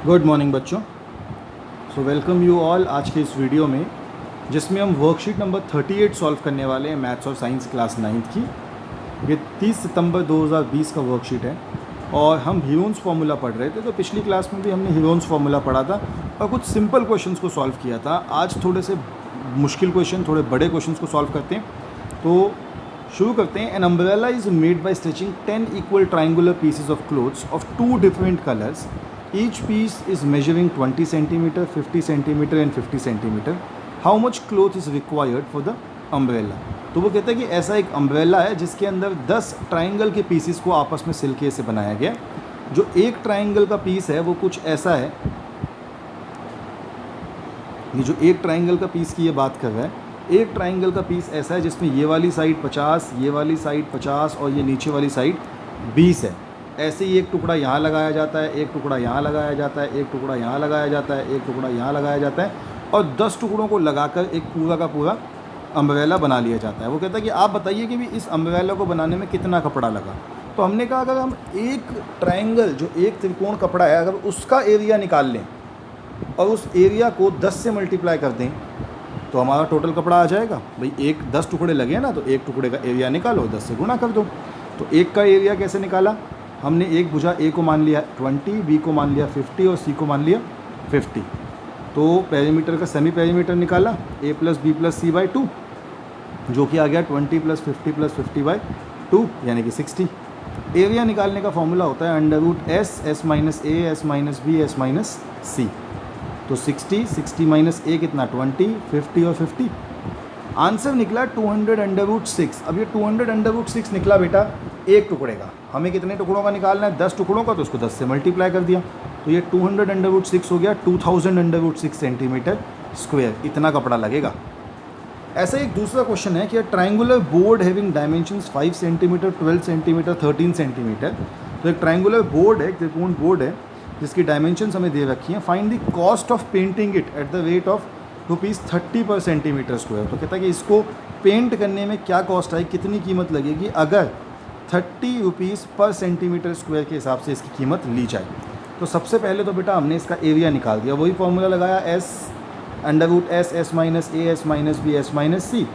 Good morning बच्चों। So welcome you all आज के इस वीडियो में, जिसमें हम वर्कशीट नंबर 38 सॉल्व करने वाले हैं मैथ्स और साइंस क्लास 9th की। ये 30 सितंबर 2020 का वर्कशीट है और हम हीरोन्स फार्मूला पढ़ रहे थे। तो पिछली क्लास में भी हमने हीरोन्स फार्मूला पढ़ा था और कुछ सिंपल क्वेश्चंस को सॉल्व किया था। आज थोड़े से मुश्किल क्वेश्चन, थोड़े बड़े क्वेश्चंस को सॉल्व करते हैं। तो शुरू करते हैं। An umbrella is made by stretching 10 equal triangular pieces of clothes of 2 different colours. Each piece is measuring 20 centimeter, 50 centimeter and 50 centimeter. How much cloth is required for the umbrella? तो वो कहता है कि ऐसा एक अम्ब्रेला है जिसके अंदर 10 ट्राइंगल के पीसेस को आपस में सिलके से बनाया गया। जो एक ट्राइंगल का पीस है वो कुछ ऐसा है। ये जो एक ट्राइंगल का पीस की ये बात कर रहा है, एक ट्राइंगल का पीस ऐसा है जिसमें ये वाली साइड 50, ये वाली साइड 50 और ये नीचे वाली साइड 20 है। ऐसे ही एक टुकड़ा यहाँ लगाया जाता है, एक टुकड़ा यहाँ लगाया जाता है, एक टुकड़ा यहाँ लगाया जाता है, एक टुकड़ा यहाँ लगाया जाता है और 10 टुकड़ों को लगाकर एक पूरा का पूरा अम्ब्रेला बना लिया जाता है। वो कहता है कि आप बताइए कि भी इस अम्ब्रेला को बनाने में कितना कपड़ा लगा। तो हमने कहा अगर हम एक ट्राइंगल, जो एक त्रिकोण कपड़ा है, अगर उसका एरिया निकाल लें और उस एरिया को 10 से मल्टीप्लाई कर दें तो हमारा टोटल कपड़ा आ जाएगा। भाई 10 टुकड़े लगे ना, तो एक टुकड़े का एरिया निकालो, 10 से गुणा कर दो। तो एक का एरिया कैसे निकाला हमने? एक भुजा ए को मान लिया 20, बी को मान लिया 50 और सी को मान लिया 50। तो पेरीमीटर का सेमी पेरीमीटर निकाला a plus B plus C by 2, जो कि आ गया 20 प्लस 50 बाई 2 यानी कि 60। एरिया निकालने का फॉर्मूला होता है under root S minus A, S minus B, S minus C. तो 60 माइनस ए कितना 20, 50 और 50। आंसर निकला 200 अंडर रूट 6। अब ये 200 अंडर रूट 6 निकला बेटा एक टुकड़े का। हमें कितने टुकड़ों का निकालना है? 10 टुकड़ों का। तो उसको 10 से मल्टीप्लाई कर दिया तो ये 200 अंडर रूट 6 हो गया 2000 अंडर रूट 6 सेंटीमीटर स्क्वायर। इतना कपड़ा लगेगा। ऐसा एक दूसरा क्वेश्चन है कि triangular board having dimensions 5 centimetre, 12 centimetre, 13 centimetre. तो एक ट्राइंगुलर बोर्ड है, एक त्रिकोण बोर्ड है जिसकी डायमेंशंस हमें दे रखी हैं। Find the cost of painting it at the rate of ₹30 पर सेंटीमीटर स्क्वायर। तो कहता है कि इसको पेंट करने में क्या कॉस्ट आई, कितनी कीमत लगेगी अगर ₹30 पर सेंटीमीटर स्क्वायर के हिसाब से इसकी कीमत ली जाए। तो सबसे पहले तो बेटा हमने इसका एरिया निकाल दिया। वही फॉर्मूला लगाया S under root S minus A, S minus B, S minus C,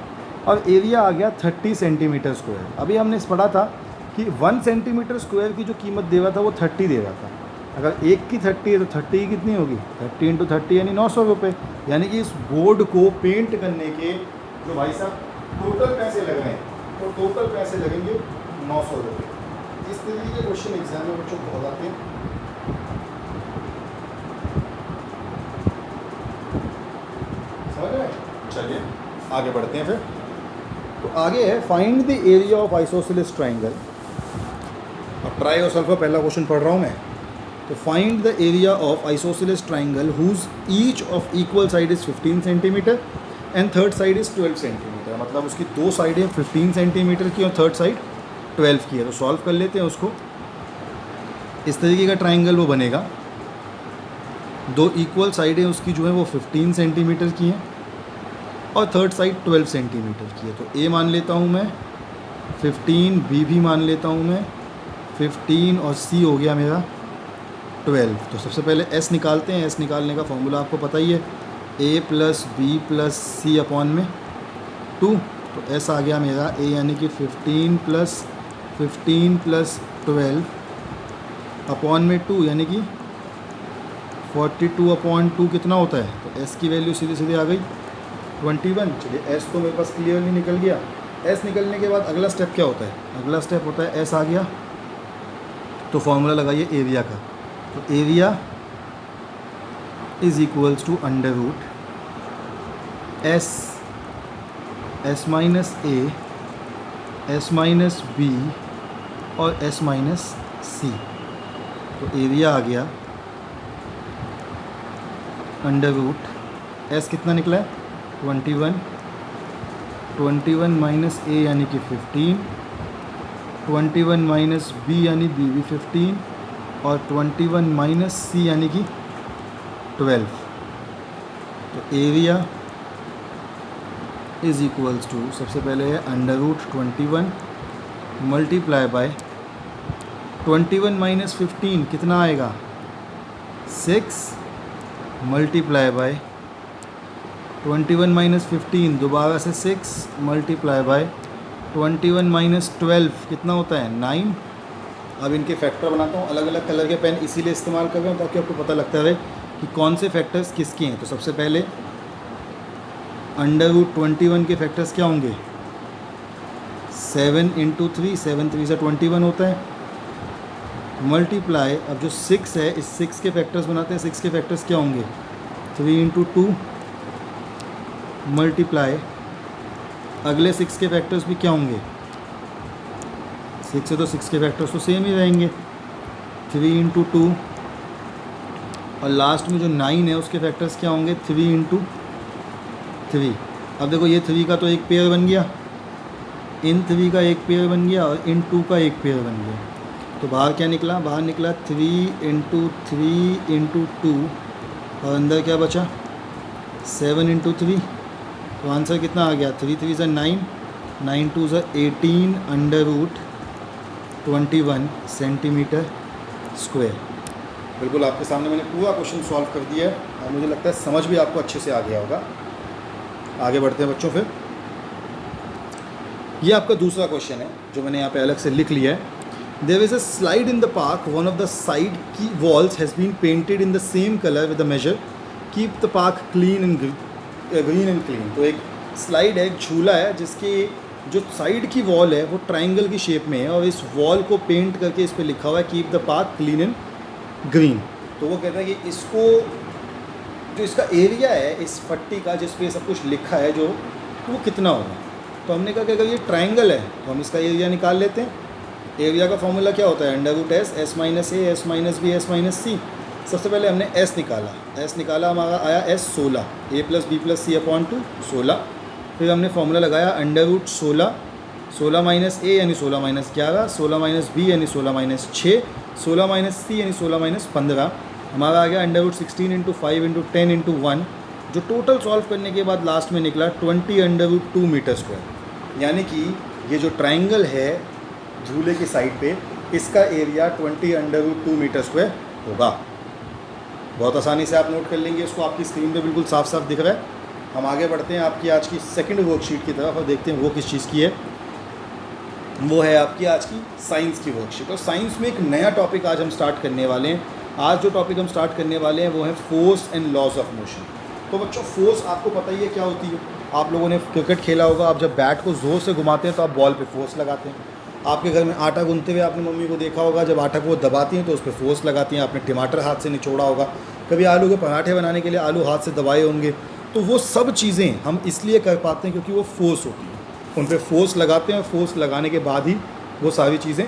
और एरिया आ गया 30 सेंटीमीटर स्क्वायर। अभी हमने पढ़ा था कि 1 सेंटीमीटर स्क्वायर की जो कीमत दे रहा था वो 30 दे रहा था। अगर एक की 30 है तो 30 की कितनी होगी? 30 इंटू 30 यानी 900 रुपये। यानी कि इस बोर्ड को पेंट करने के जो भाई साहब टोटल पैसे लग रहे हैं, तो टोटल पैसे लगेंगे 900 रुपये। इस तरीके के क्वेश्चन एग्जाम में बच्चों बहुत आते हैं। समझ रहे हैं? चलिए आगे बढ़ते हैं। फिर तो आगे है find the area of isosceles triangle. अब ट्राई और सल्फर पहला क्वेश्चन पढ़ रहा हूँ मैं। तो find the area of isosceles triangle whose each of equal side is 15 centimetre and third side is 12 centimetre. मतलब उसकी दो साइडें 15 सेंटीमीटर की और थर्ड साइड 12 की है। तो सॉल्व कर लेते हैं उसको। इस तरीके का ट्राइंगल वो बनेगा। दो इक्वल साइडें उसकी जो है वो 15 सेंटीमीटर की हैं और थर्ड साइड 12 सेंटीमीटर की है। तो ए मान लेता हूँ मैं 15, बी भी मान लेता हूँ मैं 15 और सी हो गया मेरा 12। तो सबसे पहले एस निकालते हैं। एस निकालने का फॉर्मूला आपको पता ही है, ए प्लस बी प्लस सी अपॉन में 2। तो एस आ गया मेरा ए यानी कि 15 प्लस 12 अपॉन में 2 यानी कि 42/2 कितना होता है? तो एस की वैल्यू सीधे सीधे आ गई 21। चलिए एस तो मेरे पास क्लियरली निकल गया। एस निकलने के बाद अगला स्टेप क्या होता है? अगला स्टेप होता है एस आ गया तो फॉर्मूला लगाइए एरिया का। तो area is equals to under root S minus A, S minus B और एस माइनस सी। तो एरिया आ गया अंडर रूट एस कितना निकला है 21 माइनस ए यानी कि 15, 21 माइनस बी यानी बी भी 15 और 21 माइनस सी यानी कि 12। तो एरिया इज इक्वल्स टू सबसे पहले है under root 21 multiply by 21 minus 15 कितना आएगा 6 मल्टीप्लाई बाय 21 माइनस 15, दोबारा से 6 मल्टीप्लाई बाय 21 माइनस 12 कितना होता है 9। अब इनके फैक्टर बनाता हूँ, अलग अलग कलर के पेन इसीलिए इस्तेमाल कर रहा हूँ ताकि आपको पता लगता रहे कि कौन से फैक्टर्स किसके हैं। तो सबसे पहले √21 के फैक्टर्स क्या होंगे 7 इंटू 3, 7 3 से 21 होता है, मल्टीप्लाई अब जो 6 है इस 6 के फैक्टर्स बनाते हैं, 6 के फैक्टर्स क्या होंगे 3 इंटू 2, मल्टीप्लाई अगले 6 के फैक्टर्स भी क्या होंगे 6 है तो 6 के फैक्टर्स तो सेम ही रहेंगे 3 इंटू 2, और लास्ट में जो 9 है उसके फैक्टर्स क्या होंगे 3 इंटू 3। अब देखो ये 3 का तो एक पेयर बन गया, इन 3 का एक पेयर बन गया और इन 2 का एक पेयर बन गया। तो बाहर क्या निकला, बाहर निकला 3 इंटू 3 इंटू 2 और अंदर क्या बचा 7 इंटू 3। तो आंसर कितना आ गया 3 3 ज़ा 9, 9 2 ज़ा 18 √21 सेंटीमीटर स्क्वायर। बिल्कुल आपके सामने मैंने पूरा क्वेश्चन सॉल्व कर दिया है और मुझे लगता है समझ भी आपको अच्छे से आ गया होगा। आगे बढ़ते हैं बच्चों। फिर ये आपका दूसरा क्वेश्चन है जो मैंने यहाँ पे अलग से लिख लिया है। There is a slide in the park, one of the side की walls has been painted in the same colour with the message keep the park clean and green and clean. तो एक स्लाइड है, एक झूला है जिसकी जो side की वॉल है वो ट्राइंगल की शेप में है और इस वॉल को पेंट करके इस पर लिखा हुआ है keep the park clean and green. तो वो कहता है कि इसको जो इसका एरिया है इस पट्टी का जिस पे सब कुछ लिखा है जो तो वो कितना होगा। तो हमने कहा कि अगर ये ट्राइंगल है तो हम इसका एरिया निकाल लेते हैं। एरिया का फॉर्मूला क्या होता है √S, S minus A, S minus B, S minus C। सबसे पहले हमने S निकाला, हमारा आया S 16, A plus B plus C upon 2 16। फिर हमने फॉर्मूला लगाया √16, 16 माइनस A यानी 16 माइनस 11, 16 माइनस B यानी 16 माइनस 6, 16 माइनस C यानी 16 माइनस 15। हमारा आ गया √16 इंटू 5 इंटू 10 इंटू 1, जो टोटल सॉल्व करने के बाद लास्ट में निकला 20 √2 मीटर स्क्वायर। यानी कि ये जो ट्राइंगल है झूले की साइड पे इसका एरिया 20 √2 मीटर स्क्वायर होगा। बहुत आसानी से आप नोट कर लेंगे इसको, आपकी स्क्रीन पे बिल्कुल साफ साफ दिख रहा है। हम आगे बढ़ते हैं आपकी आज की सेकंड वर्कशीट की तरफ और देखते हैं वो किस चीज़ की है। वो है आपकी आज की साइंस की वर्कशीट। और साइंस में एक नया टॉपिक आज हम स्टार्ट करने वाले हैं। आज जो टॉपिक हम स्टार्ट करने वाले हैं वो है force and laws of motion. तो बच्चों फोर्स आपको पता ही है क्या होती है। आप लोगों ने क्रिकेट खेला होगा, आप जब बैट को ज़ोर से घुमाते हैं तो आप बॉल पे फोर्स लगाते हैं। आपके घर में आटा गूंथते हुए आपने मम्मी को देखा होगा, जब आटा को दबाती हैं तो उस पर फोर्स लगाती हैं। आपने टमाटर हाथ से निचोड़ा होगा, कभी आलू के पराठे बनाने के लिए आलू हाथ से दबाए होंगे। तो वो सब चीज़ें हम इसलिए कर पाते हैं क्योंकि वो फोर्स होती है, उन पर फोर्स लगाते हैं और फोर्स लगाने के बाद ही वो सारी चीज़ें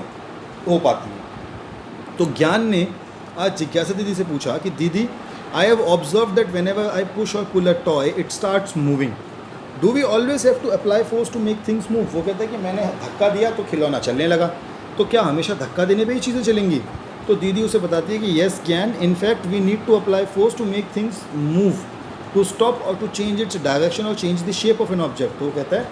हो पाती हैं। तो ज्ञान ने आज जिज्ञासा दीदी से पूछा कि दीदी I have observe that whenever I push और pull a toy it starts moving, do we always have to apply force to make things move. वो कहते हैं कि मैंने धक्का दिया तो खिलौना चलने लगा, तो क्या हमेशा धक्का देने पे ही चीज़ें चलेंगी। तो दीदी उसे बताती है कि येस ज्ञान, in fact we need to apply force to make things move, to stop और टू चेंज इट्स डायरेक्शन और change the shape of an object. तो वो कहता है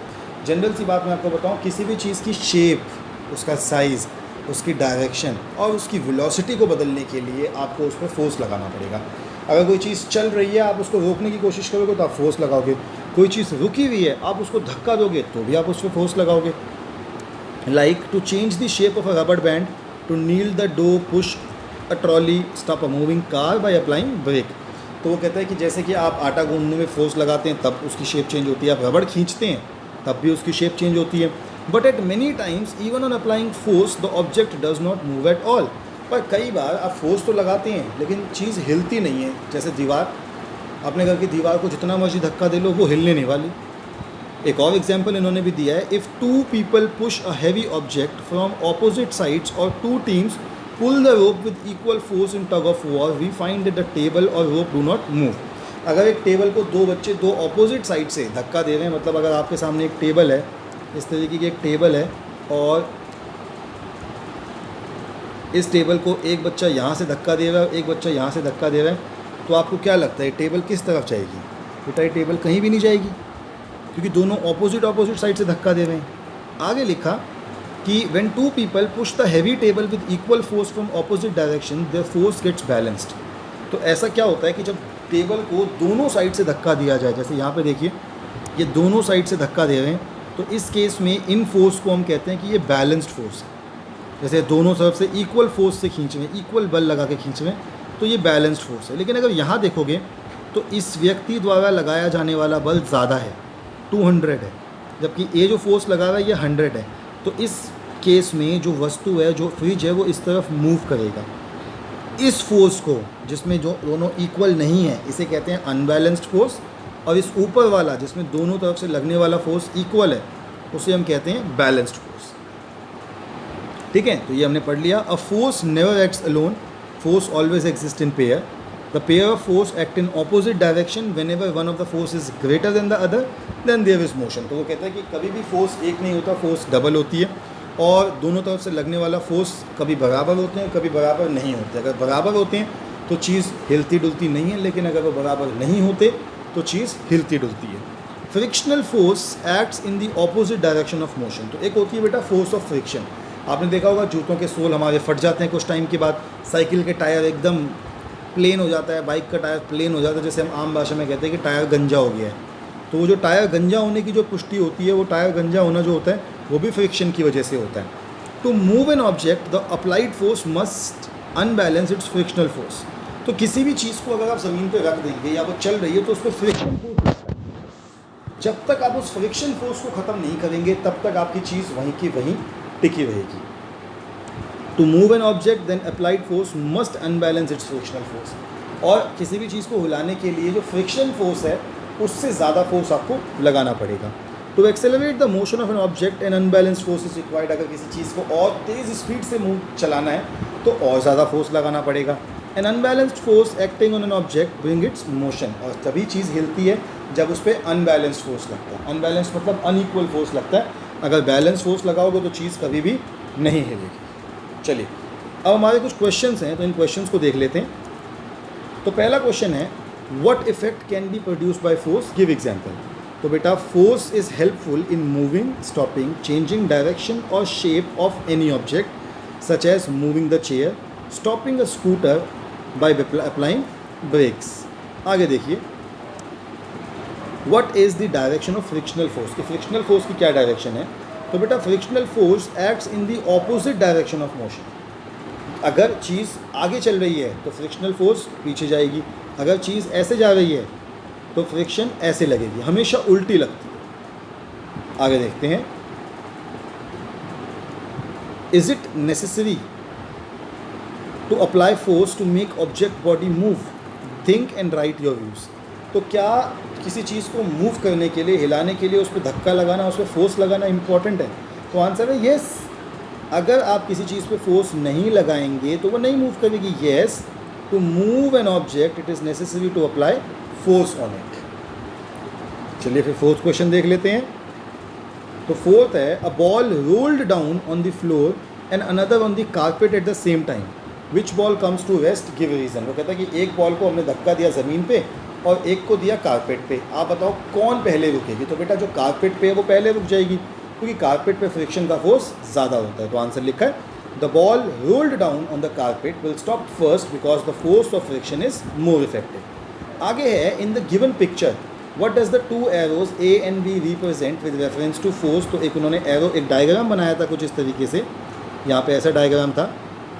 जनरल सी बात मैं आपको बताऊँ, किसी भी चीज़ की शेप, उसका साइज़, उसकी डायरेक्शन और उसकी वेलोसिटी को बदलने के लिए आपको उस पर फोर्स लगाना पड़ेगा। अगर कोई चीज़ चल रही है आप उसको रोकने की कोशिश करोगे तो आप फोर्स लगाओगे, कोई चीज़ रुकी हुई है आप उसको धक्का दोगे तो भी आप उस पर फोर्स लगाओगे। Like to change the shape of a rubber band, to knead the dough, push a trolley, stop a moving car by applying brake. तो वो कहता है कि जैसे कि आप आटा गूंदने में फोर्स लगाते हैं तब उसकी शेप चेंज होती है, आप रबड़ खींचते हैं तब भी उसकी शेप चेंज होती है। But at many times even on applying force the object does not move at all. पर कई बार आप फोर्स तो लगाते हैं लेकिन चीज़ हिलती नहीं है। जैसे दीवार, अपने घर की दीवार को जितना मर्जी धक्का दे लो वो हिलने नहीं वाली। एक और एग्जाम्पल इन्होंने भी दिया है, if 2 people push a heavy object from opposite sides और 2 teams pull the rope with equal force in tug of war, we find that the table और रोप डू नॉट मूव। अगर एक टेबल को 2 बच्चे 2 ऑपोजिट साइड से धक्का दे रहे हैं, मतलब अगर आपके सामने एक टेबल है, इस तरीके की एक टेबल है और इस टेबल को एक बच्चा यहाँ से धक्का दे रहा है, एक बच्चा यहाँ से धक्का दे रहा है, तो आपको क्या लगता है टेबल किस तरफ जाएगी? बेटा ये टेबल कहीं भी नहीं जाएगी क्योंकि दोनों ऑपोजिट साइड से धक्का दे रहे हैं। आगे लिखा कि when 2 people push the heavy table with equal force from opposite direction the force gets balanced. तो ऐसा क्या होता है कि जब टेबल को दोनों साइड से धक्का दिया जाए, जैसे यहाँ पे देखिए ये दोनों साइड से धक्का दे रहे हैं, तो इस केस में इन फोर्स को हम कहते हैं कि ये बैलेंस्ड फोर्स है। जैसे दोनों तरफ से इक्वल फोर्स से खींच रहे हैं, इक्वल बल लगा के खींच रहे हैं, तो ये बैलेंस्ड फोर्स है। लेकिन अगर यहाँ देखोगे तो इस व्यक्ति द्वारा लगाया जाने वाला बल ज़्यादा है, 200 है, जबकि ये जो फोर्स लगा हुआ है ये 100 है। तो इस केस में जो वस्तु है, जो फ्रिज है, वो इस तरफ मूव करेगा। इस फोर्स को, जिसमें जो दोनों इक्वल नहीं है, इसे कहते हैं अनबैलेंस्ड फोर्स। और इस ऊपर वाला जिसमें दोनों तरफ से लगने वाला फोर्स इक्वल है, उसे हम कहते हैं बैलेंस्ड फोर्स। ठीक है, तो ये हमने पढ़ लिया। A force never acts alone, force always exist in pair. The pair of force act in opposite direction whenever one of the force is greater than the other then there is motion. तो वो कहता है कि कभी भी force एक नहीं होता, फोर्स डबल होती है, और दोनों तरफ से लगने वाला फोर्स कभी बराबर होते हैं, कभी बराबर नहीं होते। अगर बराबर होते हैं तो चीज़ हिलती डुलती नहीं है, लेकिन अगर वो बराबर नहीं होते तो चीज़ हिलती डुलती है। Frictional force acts in the opposite direction of motion. तो एक होती है बेटा फोर्स ऑफ फ्रिक्शन। आपने देखा होगा जूतों के सोल हमारे फट जाते हैं कुछ टाइम के बाद, साइकिल के टायर एकदम प्लेन हो जाता है, बाइक का टायर प्लेन हो जाता है, जैसे हम आम भाषा में कहते हैं कि टायर गंजा हो गया है। तो वो जो टायर गंजा होने की जो पुष्टि होती है, वो टायर गंजा होना जो होता है वो भी फ्रिक्शन की वजह से होता है। To move an object the applied force must unbalance its frictional force. तो किसी भी चीज़ को अगर आप ज़मीन पे रख देंगे या वो चल रही है तो उस पर फ्रिक्शन फोर्स लगता है। जब तक आप उस फ्रिक्शन फोर्स को ख़त्म नहीं करेंगे तब तक आपकी चीज़ वहीं की वहीं टिकी रहेगी। To move an object then applied force must unbalance its frictional force. और किसी भी चीज़ को हिलाने के लिए जो फ्रिक्शन फोर्स है उससे ज़्यादा फोर्स आपको लगाना पड़ेगा। To accelerate the motion of an object an unbalanced force is required. अगर किसी चीज़ को और तेज़ स्पीड से मूव चलाना है तो और ज़्यादा फोर्स लगाना पड़ेगा। N unbalanced force acting on an object bring it's motion. और तभी चीज़ हिलती है जब उस पर अनबैलेंस्ड फोर्स लगता है। अनबैलेंस्ड मतलब अनइक्वल फोर्स लगता है। अगर बैलेंस फोर्स लगाओगे तो चीज़ कभी भी नहीं हिलेगी। चलिए, अब हमारे कुछ क्वेश्चंस हैं, तो इन क्वेश्चंस को देख लेते हैं। तो पहला क्वेश्चन है, what effect can be produced by force, give example. तो बेटा, force is helpful in moving, stopping, changing direction और shape of any object such as moving the chair, stopping a scooter by applying brakes. आगे देखिए, what is the direction of frictional force, कि frictional force की क्या direction है। तो बेटा, frictional force acts in the opposite direction of motion. अगर चीज़ आगे चल रही है तो फ्रिक्शनल फोर्स पीछे जाएगी, अगर चीज़ ऐसे जा रही है तो फ्रिक्शन ऐसे लगेगी, हमेशा उल्टी लगती है। आगे देखते हैं, is it necessary to apply force to make object body move, think and write your views. तो क्या किसी चीज़ को मूव करने के लिए, हिलाने के लिए उस पर धक्का लगाना, उस पर फोर्स लगाना इंपॉर्टेंट है? तो आंसर है येस। अगर आप किसी चीज़ पे फोर्स नहीं लगाएंगे तो वो नहीं मूव करेगी। Yes, to move an object it is necessary to apply force on it. चलिए फिर फोर्थ क्वेश्चन देख लेते हैं। तो फोर्थ है, a ball rolled down on the floor and another on the carpet at the same time, which ball comes to rest, give reason. वो कहता है कि एक बॉल को हमने धक्का दिया ज़मीन पे और एक को दिया कारपेट पे, आप बताओ कौन पहले रुकेगी। तो बेटा, जो कारपेट पे है वो पहले रुक जाएगी, क्योंकि कारपेट पे फ्रिक्शन का फोर्स ज़्यादा होता है। तो आंसर लिखा है, the ball rolled down on the carpet will stop first because the force of friction is more effective. आगे है, in the given picture what does the two arrows A and B represent with reference to force. तो एक उन्होंने arrow, एक diagram बनाया था कुछ इस तरीके से। यहाँ पे ऐसा डायग्राम था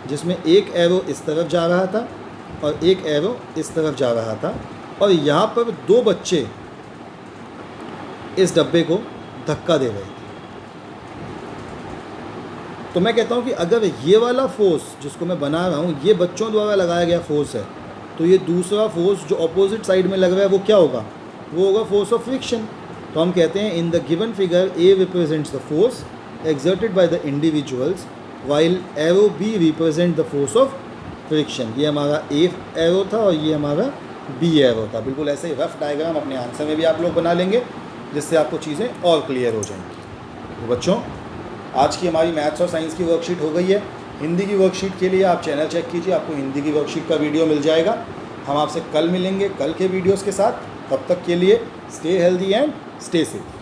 जिसमें एक एरो इस तरफ जा रहा था और एक एरो इस तरफ जा रहा था, और यहाँ पर दो बच्चे इस डब्बे को धक्का दे रहे थे। तो मैं कहता हूँ कि अगर ये वाला फोर्स जिसको मैं बना रहा हूँ ये बच्चों द्वारा लगाया गया फोर्स है, तो ये दूसरा फोर्स जो अपोजिट साइड में लग रहा है वो क्या होगा, वो होगा फोर्स ऑफ फ्रिक्शन। तो हम कहते हैं, in the given figure A represents the force exerted by the individuals while arrow B represent the force of friction. ये हमारा ए एरो था और ये हमारा बी एरो था। बिल्कुल ऐसे ही रफ डायग्राम अपने आंसर में भी आप लोग बना लेंगे, जिससे आपको चीज़ें और क्लियर हो जाएंगी। तो बच्चों, आज की हमारी मैथ्स और साइंस की वर्कशीट हो गई है। हिंदी की वर्कशीट के लिए आप चैनल चेक कीजिए, आपको हिंदी की वर्कशीट का वीडियो मिल जाएगा। हम आपसे कल मिलेंगे कल के वीडियोस के साथ। तब तक के लिए stay healthy and stay safe.